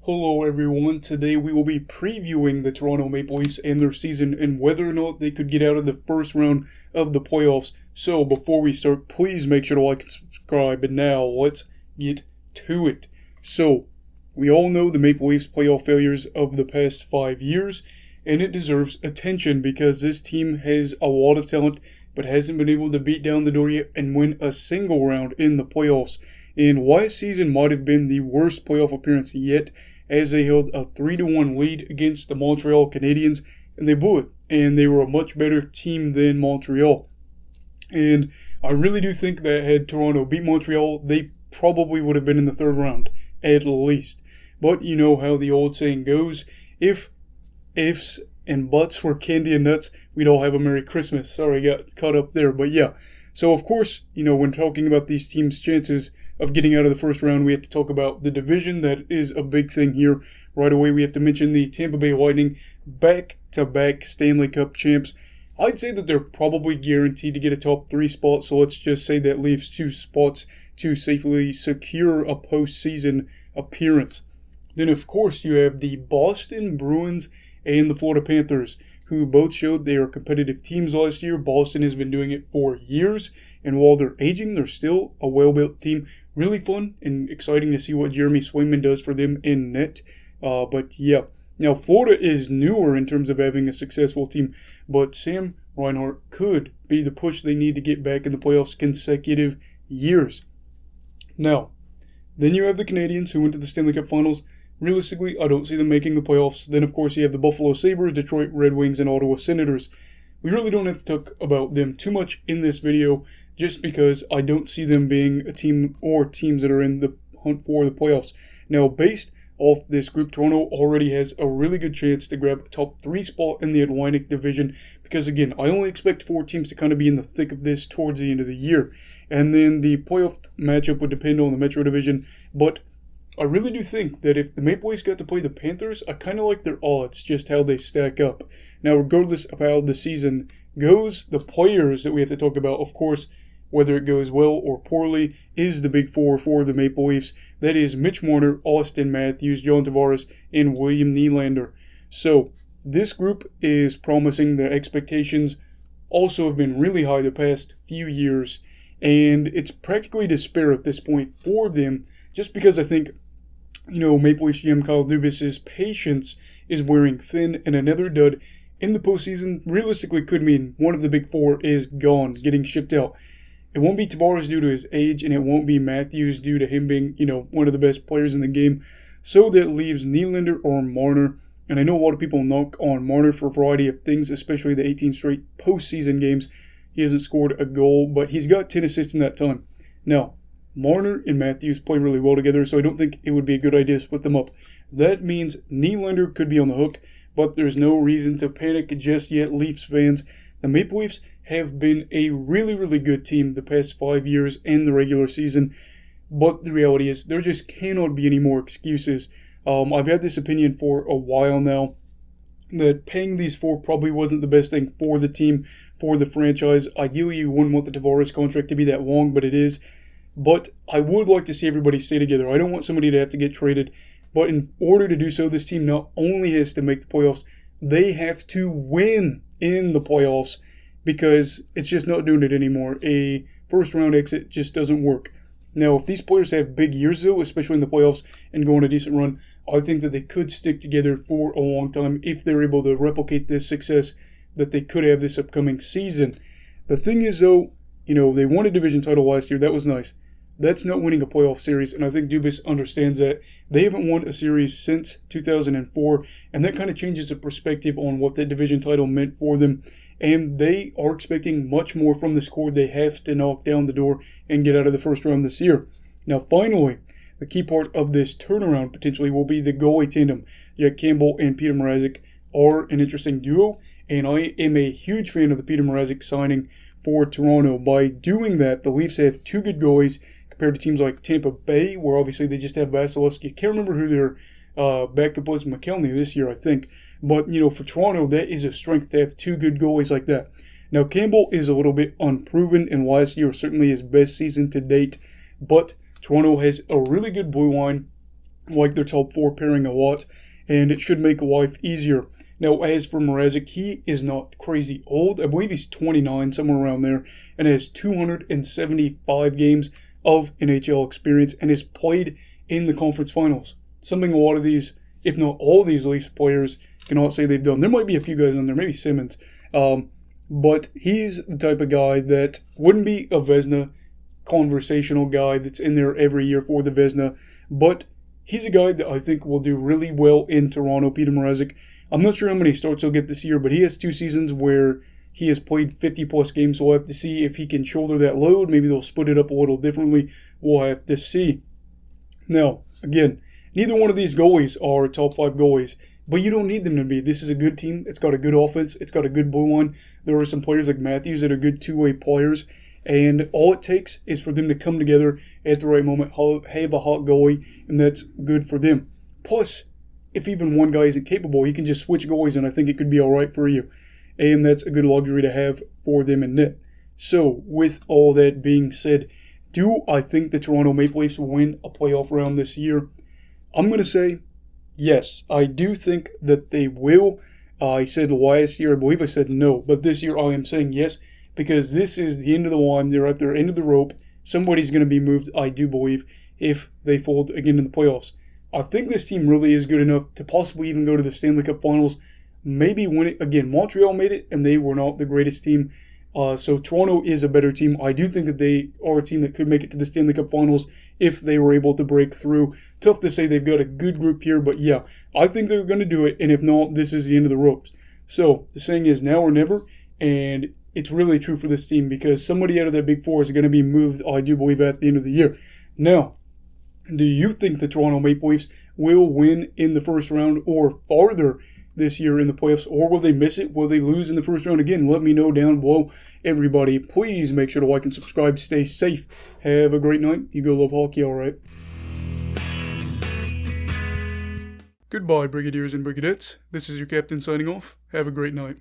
Hello everyone, today we will be previewing the Toronto Maple Leafs and their season and whether or not they could get out of the first round of the playoffs. So before we start, please make sure to like and subscribe, and now let's get to it. So, we all know the Maple Leafs playoff failures of the past 5 years, and it deserves attention because this team has a lot of talent but hasn't been able to beat down the door yet and win a single round in the playoffs. And last season might have been the worst playoff appearance yet, as they held a 3-1 lead against the Montreal Canadiens, and they blew it. And they were a much better team than Montreal. And I really do think that had Toronto beat Montreal, they probably would have been in the third round, at least. But you know how the old saying goes, if ifs and buts were candy and nuts, we'd all have a Merry Christmas. Sorry, I got caught up there, but yeah. So of course, when talking about these teams' chances of getting out of the first round, we have to talk about the division. That is a big thing here. Right away, we have to mention the Tampa Bay Lightning, back-to-back Stanley Cup champs. I'd say that they're probably guaranteed to get a top 3 spot, so let's just say that leaves 2 spots to safely secure a postseason appearance. Then, of course, you have the Boston Bruins and the Florida Panthers, who both showed they are competitive teams last year. Boston has been doing it for years, and while they're aging, they're still a well-built team. Really fun and exciting to see what Jeremy Swayman does for them in net. But yeah, now Florida is newer in terms of having a successful team, but Sam Reinhart could be the push they need to get back in the playoffs consecutive years. Now, then you have the Canadiens, who went to the Stanley Cup Finals. Realistically, I don't see them making the playoffs. Then, of course, you have the Buffalo Sabres, Detroit Red Wings, and Ottawa Senators. We really don't have to talk about them too much in this video, just because I don't see them being a team or teams that are in the hunt for the playoffs. Now, based off this group, Toronto already has a really good chance to grab a top 3 spot in the Atlantic Division, because again, I only expect 4 teams to kind of be in the thick of this towards the end of the year. And then the playoff matchup would depend on the Metro Division, but I really do think that if the Maple Leafs got to play the Panthers, I kind of like their odds, just how they stack up. Now, regardless of how the season goes, the players that we have to talk about, of course, whether it goes well or poorly, is the big 4 for the Maple Leafs. That is Mitch Marner, Auston Matthews, John Tavares, and William Nylander. So, this group is promising. The expectations also have been really high the past few years, and it's practically despair at this point for them, just because I think Maple Leafs GM Kyle Dubas's patience is wearing thin, and another dud in the postseason realistically could mean one of the big 4 is gone, getting shipped out. It won't be Tavares due to his age, and it won't be Matthews due to him being, one of the best players in the game. So that leaves Nylander or Marner, and I know a lot of people knock on Marner for a variety of things, especially the 18 straight postseason games. He hasn't scored a goal, but he's got 10 assists in that time. Now, Marner and Matthews play really well together, so I don't think it would be a good idea to split them up. That means Nylander could be on the hook, but there's no reason to panic just yet, Leafs fans. The Maple Leafs have been a really, really good team the past 5 years in the regular season, but the reality is there just cannot be any more excuses. I've had this opinion for a while now, that paying these 4 probably wasn't the best thing for the team, for the franchise. Ideally, you wouldn't want the Tavares contract to be that long, but it is. But I would like to see everybody stay together. I don't want somebody to have to get traded. But in order to do so, this team not only has to make the playoffs, they have to win in the playoffs, because it's just not doing it anymore. A first-round exit just doesn't work. Now, if these players have big years, though, especially in the playoffs, and go on a decent run, I think that they could stick together for a long time if they're able to replicate this success that they could have this upcoming season. The thing is, though, they won a division title last year. That was nice. That's not winning a playoff series, and I think Dubas understands that. They haven't won a series since 2004, and that kind of changes the perspective on what that division title meant for them. And they are expecting much more from this core. They have to knock down the door and get out of the first round this year. Now, finally, the key part of this turnaround potentially will be the goalie tandem. Jack Campbell and Peter Mrazek are an interesting duo, and I am a huge fan of the Peter Mrazek signing for Toronto. By doing that, the Leafs have 2 good goalies compared to teams like Tampa Bay, where obviously they just have Vasilevsky. I can't remember who their backup was, McKelney this year, I think. But, for Toronto, that is a strength to have 2 good goalies like that. Now, Campbell is a little bit unproven, and last year certainly his best season to date. But Toronto has a really good blue line. like their top 4 pairing a lot, and it should make life easier. Now, as for Mrazek, he is not crazy old. I believe he's 29, somewhere around there, and has 275 games of NHL experience and has played in the conference finals. Something a lot of these, if not all these Leafs players, cannot say they've done. There might be a few guys on there, maybe Simmons, but he's the type of guy that wouldn't be a Vezina conversational guy that's in there every year for the Vezina, but he's a guy that I think will do really well in Toronto, Peter Mrazek. I'm not sure how many starts he'll get this year, but he has 2 seasons where he has played 50-plus games, so we'll have to see if he can shoulder that load. Maybe they'll split it up a little differently. We'll have to see. Now, again, neither one of these goalies are top 5 goalies, but you don't need them to be. This is a good team. It's got a good offense. It's got a good blue line. There are some players like Matthews that are good two-way players, and all it takes is for them to come together at the right moment, have a hot goalie, and that's good for them. Plus, if even one guy isn't capable, you can just switch goalies, and I think it could be all right for you. And that's a good luxury to have for them in net. So, with all that being said, do I think the Toronto Maple Leafs will win a playoff round this year? I'm going to say yes. I do think that they will. I said last year, I believe I said no, but this year I am saying yes, because this is the end of the line. They're at their end of the rope. Somebody's going to be moved, I do believe, if they fold again in the playoffs. I think this team really is good enough to possibly even go to the Stanley Cup Finals, maybe win it. Again, Montreal made it, and they were not the greatest team. So Toronto is a better team. I do think that they are a team that could make it to the Stanley Cup Finals if they were able to break through. Tough to say, they've got a good group here, but yeah, I think they're going to do it, and if not, this is the end of the ropes. So the saying is now or never, and it's really true for this team because somebody out of that Big Four is going to be moved, I do believe, at the end of the year. Now, do you think the Toronto Maple Leafs will win in the first round or farther this year in the playoffs, or will they miss it? Will they lose in the first round? Again, let me know down below. Everybody, please make sure to like and subscribe. Stay safe. Have a great night. You go love hockey, all right? Goodbye, Brigadiers and Brigadettes. This is your captain signing off. Have a great night.